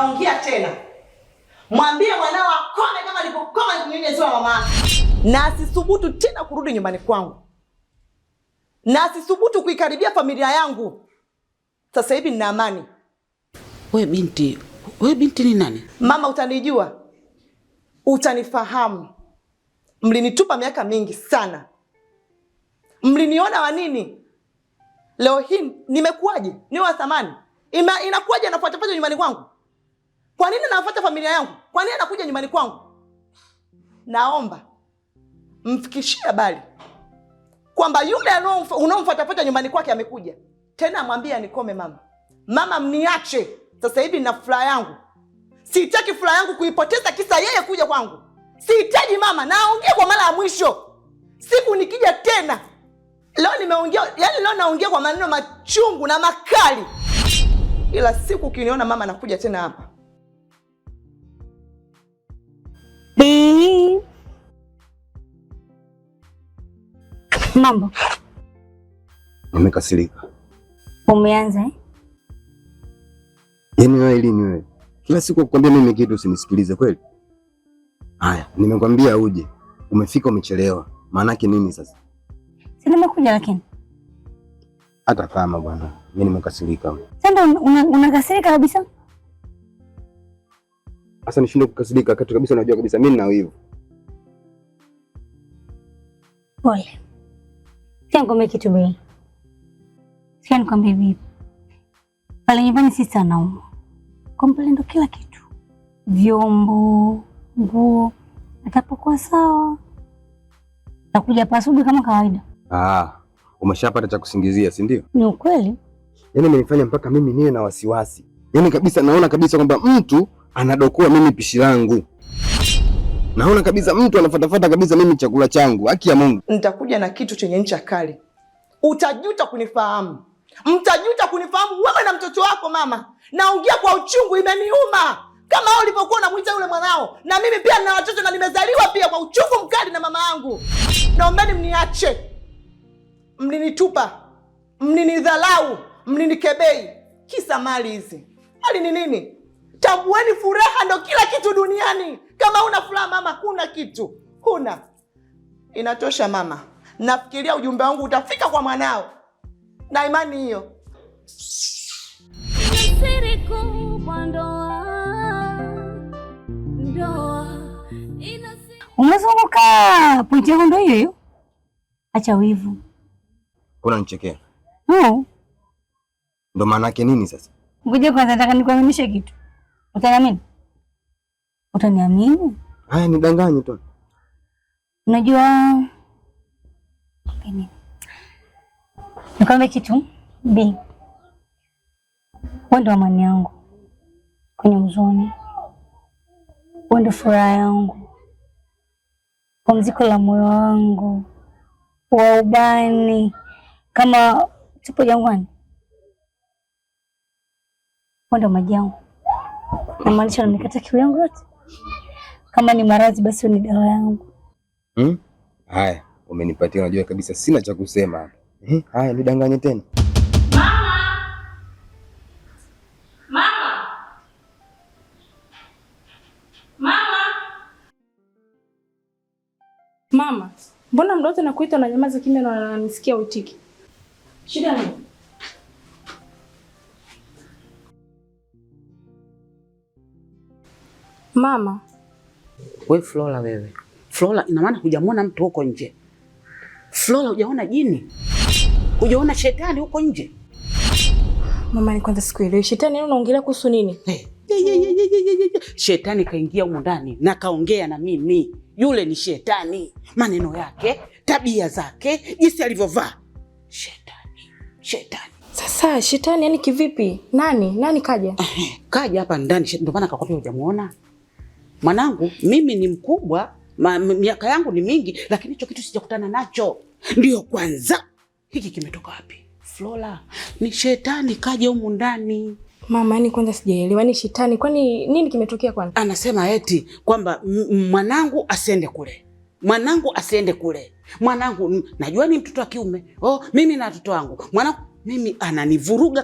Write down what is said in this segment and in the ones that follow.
naongea tena. Mwambie mwanao akome kama alipokoma kunyonyesha mama. Na asisubutu tena kurudi nyumbani kwangu. Na asisubutu kuikaribia familia yangu. Sasa hivi nina amani. Wewe binti ni nani? Mama, utanijua. Utanifahamu. Mlinitupa miaka mingi sana. Mliniona wa nini? Leo hii nimekuaje? Ni wa thamani. Inakuaje anafuata nyumbani kwangu? Kwa nini anafuata familia yangu? Kwa nini anakuja nyumbani kwangu? Naomba mfikishie habari kwamba yule unaomfuata nyumbani kwake amekuja. Tena mwambie anikome mama. Mama, mniache. Sasa hivi nina furaha yangu. Sitaki furaha yangu kuipoteza kisa yeye kuja kwangu. Sihitaji mama, naongea kwa mara ya mwisho. Siku nikija tena. Leo nimeongea, leo naongea kwa maneno machungu na makali. Ila siku ukiniona mama nakuja tena hapa. Mambo. Nimekasirika. Umeanza eh? Yaani wewe lini wewe? Kila siku kukwambia mimi kitu usinisikilize kweli? Haya, nimekwambia uje. Umefika umechelewa. Maana yake nini sasa? Si nimekuja lakini. Hata kama bwana, mimi nimekasirika. Sasa unakasirika kabisa? Sasa nishinde kukasirika wakati kabisa unajua kabisa mimi nina wivu. Pole. Sasa nikwambie kitu bwana. Sasa nikwambie vipi? Pale nyumbani sisi anauma. Kompale ndo kila kitu. Vyombo, nguo, atapokuwa sawa. Nakuja pasubi kama kawaida. Umeshapata cha kusingizia, si ndio? Ni ukweli. Yaani umenifanya mpaka mimi niwe na wasiwasi. Yaani kabisa naona kabisa kwamba mtu anadokoa mimi pishi langu. Naona kabisa mtu anafuatafuata kabisa mimi chakula changu. Haki ya Mungu. Nitakuja na kitu chenye ncha kali. Utajuta kunifahamu. Mtajuta kunifahamu wewe na mtoto wako mama. Naongea kwa uchungu, imeniuma. Kama wewe ulivyokuwa unamuita yule mwanao. Na mimi pia nina watoto na nimezaliwa pia kwa uchungu mkali na mama yangu. Naombeni mniache. Mlinitupa. Mlinidhalau. Mlinikebei. Kisa mali hizi. Mali ni nini? Tambueni furaha ndo kila kitu duniani. Kama una furaha mama, kuna kitu. Huna. Inatosha mama. Nafikiria ujumbe wangu utafika kwa mwanao. Na imani hiyo. Siri kubwa ndoa. Umezunguka pointi yako ndo hiyo. Acha wivu. Unanichekea? No. Ndo maana yake nini sasa? Ngoja kwanza nataka nikuaminishe kitu. Utaniamini? Utaniamini? Haya nidanganye tu. Unajua nini? Nikwambie kitu, Bi. Wewe ndo amani yangu kwenye huzuni. Wewe ndo furaha yangu. Pumziko la moyo wangu. Wa ubani. Kama tupo jangwani. Wewe ndo maji yangu. Namaanisha nimekata kiu yangu yote. Kama ni maradhi basi ni dawa yangu. Haya, umenipatia, unajua kabisa sina cha kusema hapa. Haya, nidanganye tena. Mama, mbona mdoto nakuita na nyamaza kimya na unanisikia uitiki? Shida nini? Mama. We Flora wewe. Flora, ina maana hujamwona mtu huko nje? Flora, hujaona jini? Hujaona shetani huko nje? Mama, ni kwanza sikuelewi. Shetani unaongelea kuhusu nini? Shetani kaingia huko ndani na kaongea na mimi. Yule ni shetani. Maneno yake, tabia zake, jinsi alivyovaa. Shetani. Sasa shetani yani kivipi? Nani kaja? Kaja hapa ndani, ndio maana akakwambia hujamuona. Mwanangu, mimi ni mkubwa, miaka yangu ni mingi, lakini hicho kitu sijakutana nacho. Ndio kwanza. Hiki kimetoka wapi? Flora, ni shetani kaja huko ndani. Mama, yani kwanza sijaelewa ni shetani. Kwani nini kimetokea kwani? Anasema eti kwamba mwanangu asiende kule. Mwanangu najua ni mtoto wa kiume. Mimi na watoto wangu. Mwanangu mimi ananivuruga,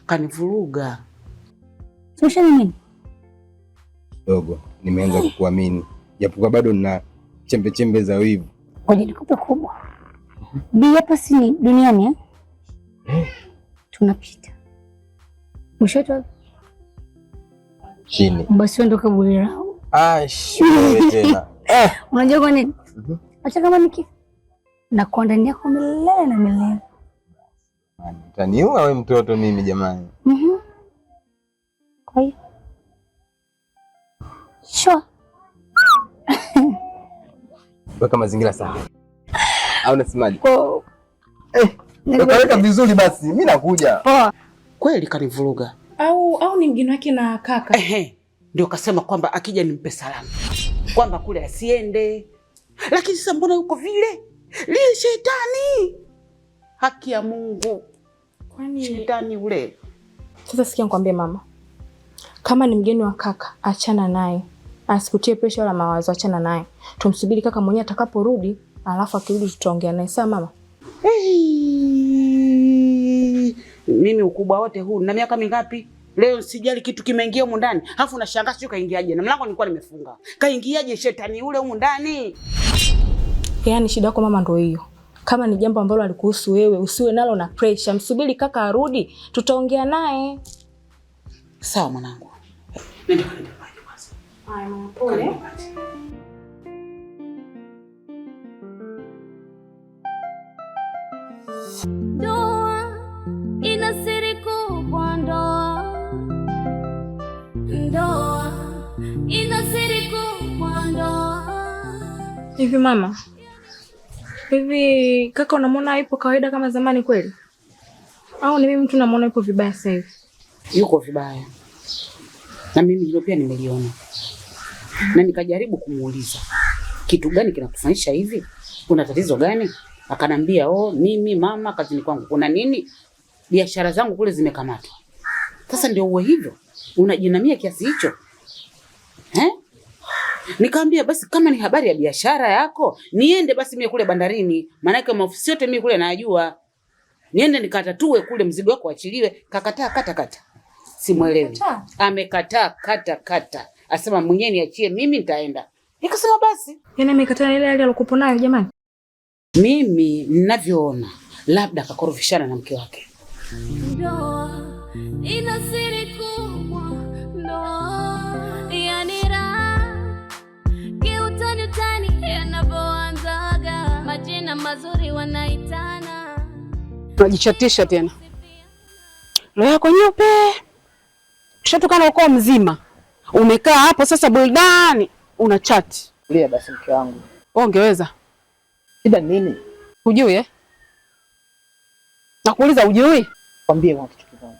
kanivuruga. Ushani nini? Dogo, nimeanza kukuamini. Japokuwa bado nina chembe za wivu. Ngoja nikupe kubwa. Bi hapa si ni duniani tunapita. Mshoto chini. Basi ndo kaburi lao. Shule tena. Unajua kwa nini? Acha kama niki na kwa ndani yako milele na milele. Utaniua wewe mtoto mimi jamani. Kwa hiyo. Sure. Weka mazingira sawa. Au unasemaje? Weka vizuri basi. Mimi nakuja. Poa. Kweli kanivuruga. Au ni mgeni wake na kaka. Ndio kasema kwamba akija nimpe salamu. Kwamba kule asiende. Lakini sasa mbona yuko vile? Lile shetani. Haki ya Mungu. Kwani shetani ule. Sasa sikia nikwambie mama. Kama ni mgeni wa kaka, achana naye. Asikutie pressure wala mawazo, achana naye. Tumsubiri kaka mwenyewe atakaporudi, alafu akirudi tutaongea naye. Sawa mama? Mimi ukubwa wote huu na miaka mingapi? Leo sijali kitu kimeingia humu ndani. Alafu unashangaa sio kaingiaje? Na mlango nilikuwa nimefunga. Kaingiaje shetani ule humu ndani? Yaani shida yako mama ndio hiyo. Kama ni jambo ambalo alikuhusu wewe, usiwe nalo na pressure. Msubiri kaka arudi, tutaongea naye. Sawa mwanangu. Nenda. Haya mama, pole. Ndoa ina siri kubwa, ndoa ina siri kubwa, ndoa. Hivi mama, hivi kaka unamwona ipo kawaida kama zamani kweli? Au ni mimi mtu namuona ipo vibaya sasa hivi? Yuko vibaya. Na mimi hilo pia nimeliona. Na nikajaribu kumuuliza, kitu gani kinakufanyisha hivi? Kuna tatizo gani? Akanambia, mimi mama kazini kwangu kuna nini? Biashara zangu kule zimekamatwa. Sasa ndio uwe hivyo? Unajinamia kiasi hicho? Nikamwambia basi kama ni habari ya biashara yako, niende basi mimi kule bandarini. Maana yake maofisi yote mimi kule najua. Niende nikatatue kule mzigo wako achiliwe. Kakataa kata. Simuelewi. Amekataa kata. Asema mwenyewe niachie mimi nitaenda. Nikasema basi. Yaani amekataa ile hali aliyokuwa nayo jamani. Mimi ninavyoona labda akakorofishana na mke wake. Ndoa ina siri kubwa, ndoa yani raha kiutani yanavyoanzaga, majina mazuri wanaitana. Unajichatisha tena. Roho yako nyeupe. Tushatukana ukoo mzima. Umekaa hapo sasa burudani una chat. Lia basi mke wangu. Ungeweza. Shida nini? Hujui Nakuuliza hujui? Kwambie kwa kitu kimoja.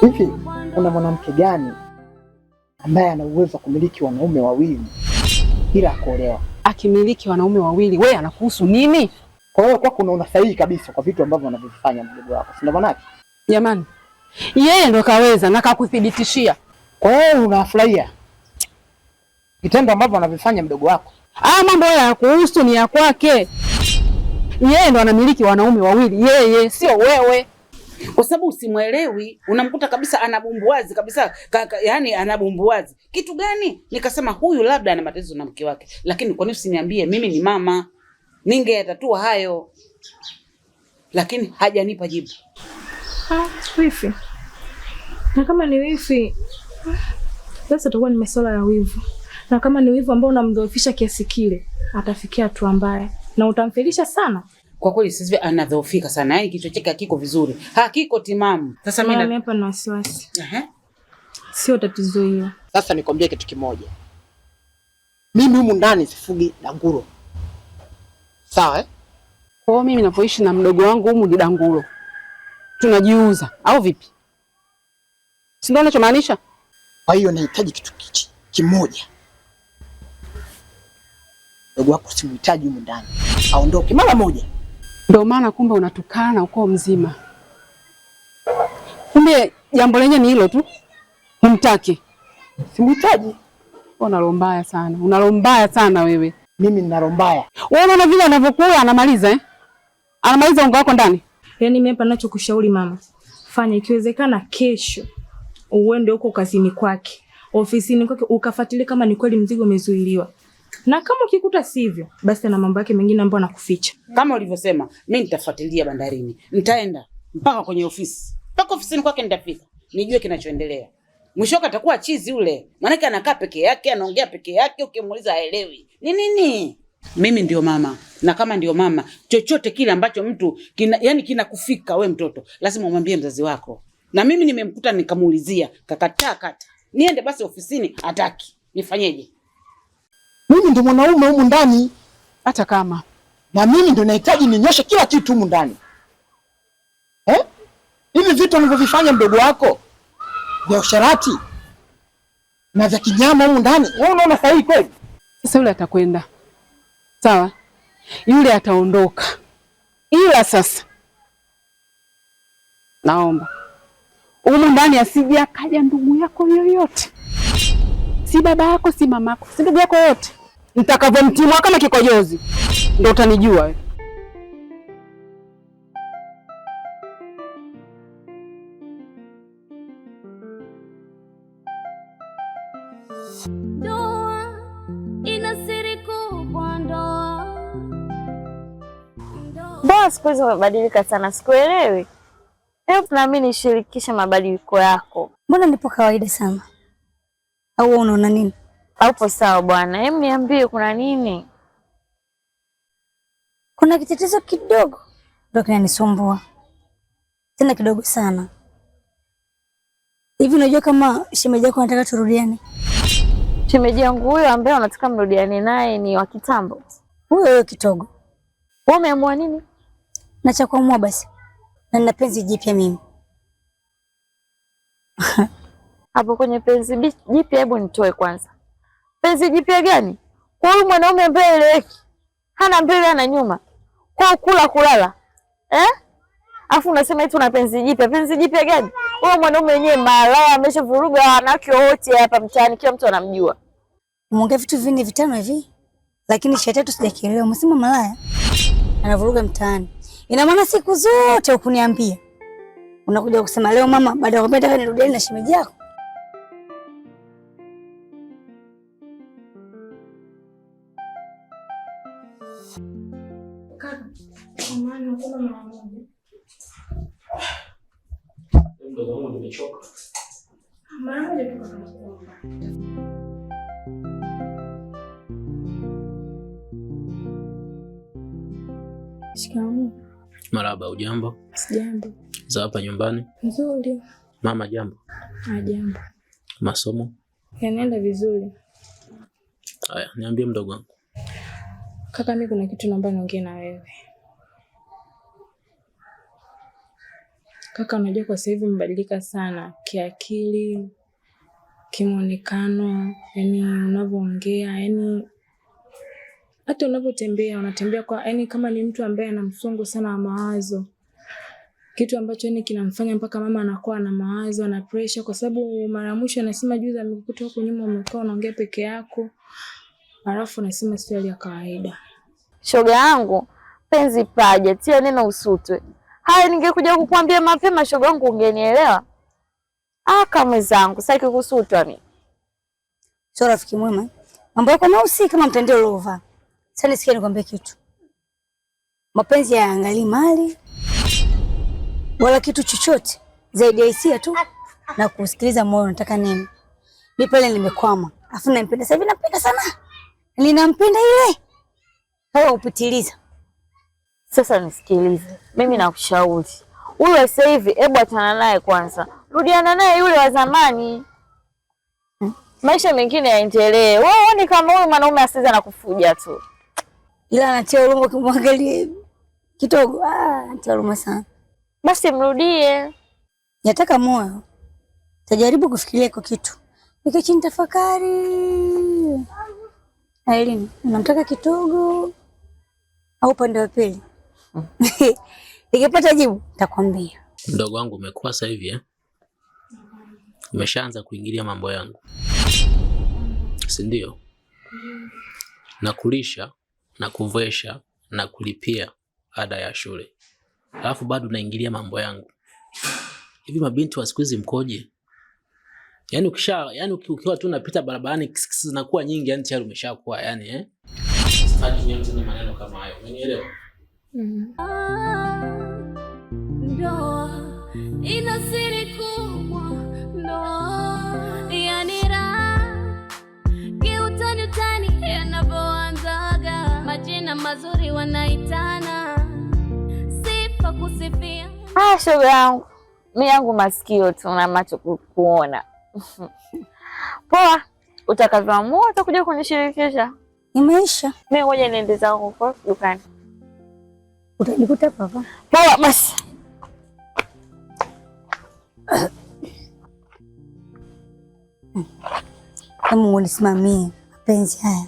Hivi kuna mwanamke gani ambaye ana uwezo wa kumiliki wanaume wawili bila kuolewa? Akimiliki wanaume wawili, wewe anakuhusu nini? Kwa hiyo kwako unaona sahihi kabisa kwa vitu ambavyo anavifanya mdogo wako. Si ndio manake? Jamani. Yeye ndo kaweza na kakuthibitishia. Kwa hiyo unafurahia vitendo ambavyo anavifanya mdogo wako? Mambo ya kuhusu ni ya kwake. Yeye ndo anamiliki wanaume wawili, yeye sio wewe. Kwa sababu usimuelewi, unamkuta kabisa anabumbuazi kabisa, yani anabumbuazi. Kitu gani? Nikasema huyu labda ana matatizo na mke wake. Lakini kwa nini usiniambie mimi ni mama? Ningeyatatua hayo. Lakini hajanipa jibu. Wifi. Na kama ni wifi, basi atakuwa ni masuala ya wivu. Na kama ni wivu ambao unamdhoofisha kiasi kile, atafikia hatua mbaya na utamfilisha sana. Kwa kweli sasa anadhoofika sana. Yaani kichwa chake hakiko vizuri. Hakiko timamu. Sasa mimi hapa na wasiwasi. Sio tatizo hilo. Sasa nikwambie kitu kimoja. Mimi humu ndani sifugi danguro. Sawa Kwa hiyo mimi ninapoishi na mdogo wangu humu ni danguro. Tunajiuza au vipi? Si ndio unachomaanisha? Kwa hiyo nahitaji kitu kimoja. Mdogo wako simhitaji humu ndani. Aondoke mara moja. Ndio maana kumbe unatukana ukoo mzima. Kumbe jambo lenyewe ni hilo tu. Humtaki. Simhitaji. Unalombaya sana. Unalombaya sana wewe. Mimi ninalombaya. Wewe unaona vile anavyokula anamaliza Anamaliza unga wako ndani. Yaani mimi hapa ninachokushauri mama, fanya ikiwezekana kesho uende huko kazini kwake, ofisini kwake, ukafuatilia kama ni kweli mzigo umezuiliwa. Na kama ukikuta sivyo, basi ana mambo yake mengine ambayo anakuficha. Kama ulivyosema, mimi nitafuatilia bandarini. Nitaenda mpaka kwenye ofisi. Mpaka ofisini kwake nitafika. Nijue kinachoendelea. Mwisho atakuwa chizi ule. Maana anakaa peke yake, anaongea peke yake, ukimuuliza haelewi. Ni nini? Mimi ndio mama. Na kama ndio mama, chochote kile ambacho mtu kinakufika we mtoto, lazima umwambie mzazi wako. Na mimi nimemkuta nikamuulizia, kakataa kata. Niende basi ofisini, hataki. Nifanyeje? Mimi ndo mwanaume humu ndani. Hata kama. Na mimi ndo nahitaji ninyoshe kila kitu humu ndani. Hivi vitu anavyovifanya mdogo wako vya usharati na vya kinyama humu ndani, wewe unaona sahihi kweli? Sasa yule atakwenda. Sawa? Yule ataondoka. Ila sasa naomba humu ndani asije akaja ndugu yako yoyote. Si baba yako, si mama yako, si ndugu yako yote. Nitakavomtimwa kama kikojozi ndio utanijua wewe. Ndoa ina siri kubwa, ndoa. Mbona siku hizi umebadilika sana, sikuelewi. Hebu nami nishirikishe mabadiliko yako. Mbona nipo kawaida sana? Au unaona nini? Haupo sawa bwana. Hebu niambie kuna nini? Kuna kitatizo kidogo ndio kinanisumbua. Tena kidogo sana. Hivi unajua kama shemeji yako anataka turudiane? Shemeji yangu huyo ambaye unataka mrudiane naye ni wa kitambo. Huyo Kitogo. Wewe umeamua nini? Na cha kuamua basi. Na nina penzi jipya mimi. Hapo kwenye penzi jipya, hebu nitoe kwanza. Penzi jipya gani? Kwa huyu mwanaume ambaye eleweki. Hana mbele hana nyuma. Kwa kula kulala. Afu unasema eti una penzi jipya. Penzi jipya gani? Huyo mwanaume wenyewe malaya, ameshavuruga wanawake wote hapa mtaani, kila mtu anamjua. Umeongea vitu vingi vitano hivi. Lakini shetatu sijakielewa. Umesema malaya anavuruga mtaani. Ina maana siku zote ukuniambia. Unakuja kusema leo mama baada ya kupenda nirudiane na shemeji yako. Kaka, mama kuna mama moja. Mdogo wangu nimechoka. Mama moja tukakuomba. Shikamoo. Marahaba, ujambo? Sijambo. Za hapa nyumbani? Nzuri. Mama jambo? Jambo. Masomo? Yanaenda vizuri. Haya, niambie mdogo wangu. Kaka, mimi kuna kitu naomba niongee na wewe. Kaka, unajua kwa sasa hivi umebadilika sana kiakili, kimuonekano, yani unavyoongea, yani hata unavyotembea, unatembea kwa yani kama ni mtu ambaye ana msongo sana wa mawazo. Kitu ambacho yani kinamfanya mpaka mama anakuwa na mawazo na pressure, kwa sababu mara mwisho anasema juzi amekukuta huko nyuma umekaa unaongea peke yako. Alafu anasema sio hali ya kawaida. Shoga yangu, penzi paje, tia neno usutwe. Haya, ningekuja kukuambia mapema shoga yangu ungenielewa. Kama zangu, sitaki kusutwa mimi. Sio rafiki mwema. Mambo yako mausi kama mtandao uliovaa. Sasa nisikie nikwambie kitu. Mapenzi hayaangalii mali wala kitu chochote zaidi ya hisia tu na kusikiliza moyo unataka nini. Mimi pale nimekwama. Afu nampenda sasa hivi, nampenda sana. Ninampenda ile. Hawa upitiliza. Sasa nisikilize. Mimi nakushauri. Huyu sasa hivi hebu achana naye kwanza. Rudiana naye yule wa zamani. Maisha mengine yaendelee. Wewe uone kama huyu mwanaume asiza na kufuja tu. Ila anatia urungu kumwangalia Kitogo. Anatia urungu sana. Basi mrudie. Nataka moyo. Tajaribu kufikiria kwa kitu. Nika chini tafakari. Aileen, unamtaka Kitogo au pande wa pili? Nikipata jibu nitakwambia. Mdogo wangu umekuwa sasa hivi umeshaanza kuingilia mambo yangu. Si ndio? Na kulisha, na kuvesha, na kulipia ada ya shule. Alafu bado naingilia mambo yangu. Hivi mabinti wa siku hizi mkoje? Yaani ukiwa tu unapita barabarani zinakuwa nyingi, yani tayari umeshakuwa yani Sitaki nianze na maneno kama hayo. Umenielewa? Ndoa ina siri kubwa, ndoa yani raha kiutani utani yanavyoanzaga, majina mazuri wanaitana, sifa kusifia. Shoga yangu, mimi yangu masikio tu na macho kuona. Poa, utakavyoamua utakuja kunishirikisha. Imeisha. Mimi ngoja niende zangu kwa dukani. Utanikuta papa. Poa basi. Kama unisimamie mapenzi haya.